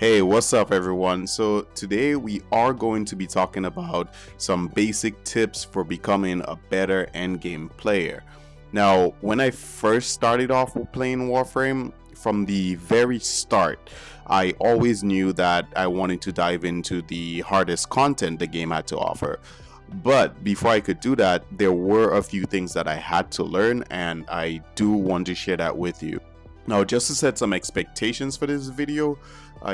Hey, what's up everyone? So today we are going to be talking about some basic tips for becoming a better endgame player. Now, when I first started off with playing Warframe, from the very start, I always knew that I wanted to dive into the hardest content the game had to offer. But before I could do that, there were a few things that I had to learn, and I do want to share that with you. Now, just to set some expectations for this video,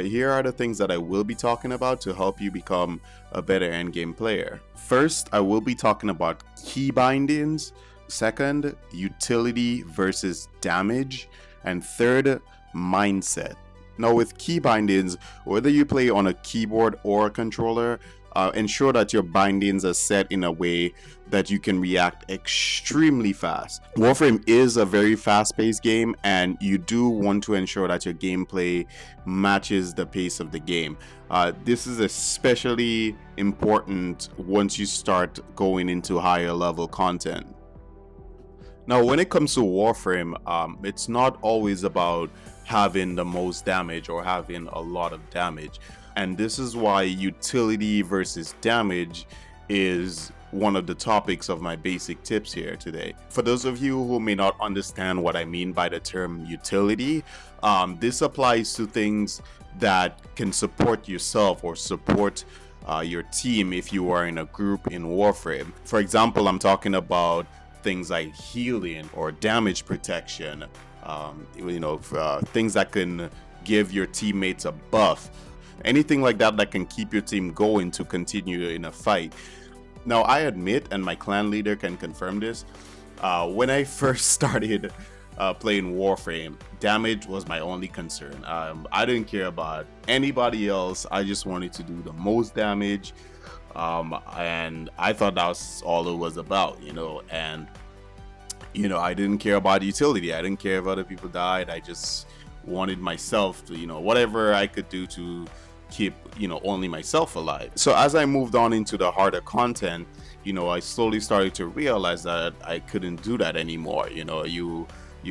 here are the things that I will be talking about to help you become a better endgame player. First, I will be talking about key bindings. Second, utility versus damage. And third, mindset. Now, with key bindings, whether you play on a keyboard or a controller, ensure that your bindings are set in a way that you can react extremely fast. Warframe is a very fast-paced game, and you do want to ensure that your gameplay matches the pace of the game. This is especially important once you start going into higher level content. Now, when it comes to Warframe, it's not always about having the most damage or having a lot of damage. And this is why utility versus damage is one of the topics of my basic tips here today. For those of you who may not understand what I mean by the term utility, this applies to things that can support yourself or support your team if you are in a group in Warframe. For example, I'm talking about things like healing or damage protection, things that can give your teammates a buff. Anything like that that can keep your team going to continue in a fight. Now, I admit, and my clan leader can confirm this, when I first started playing Warframe, damage was my only concern. I didn't care about anybody else. I just wanted to do the most damage, and I thought that was all it was about, and I didn't care about utility. I didn't care if other people died. I just wanted myself to, whatever I could do to keep only myself alive. So as I moved on into the harder content, I slowly started to realize that I couldn't do that anymore. You're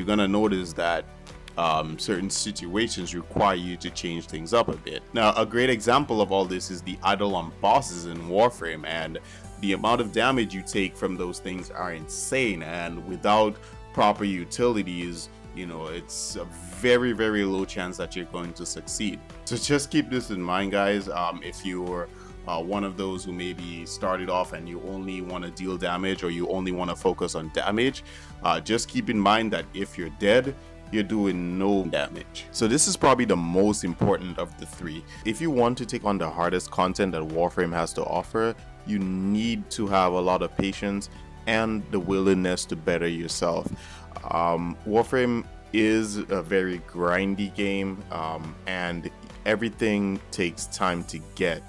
gonna notice that certain situations require you to change things up a bit. Now, a great example of all this is the Eidolon bosses in Warframe, and the amount of damage you take from those things are insane, and without proper utilities, it's a very, very low chance that you're going to succeed. So just keep this in mind, guys. If you're one of those who maybe started off and you only want to deal damage, or you only want to focus on damage, just keep in mind that if you're dead, you're doing no damage. So this is probably the most important of the three. If you want to take on the hardest content that Warframe has to offer, you need to have a lot of patience and the willingness to better yourself. Warframe is a very grindy game, and everything takes time to get.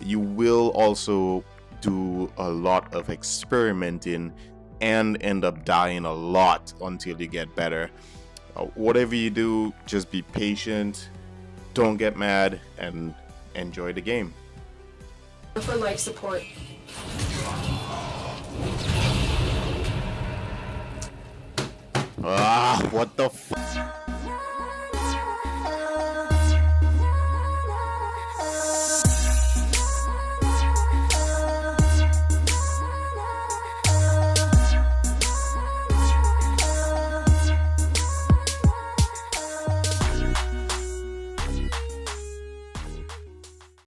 You will also do a lot of experimenting and end up dying a lot until you get better. Whatever you do, just be patient, don't get mad, and enjoy the game. For life support. What the f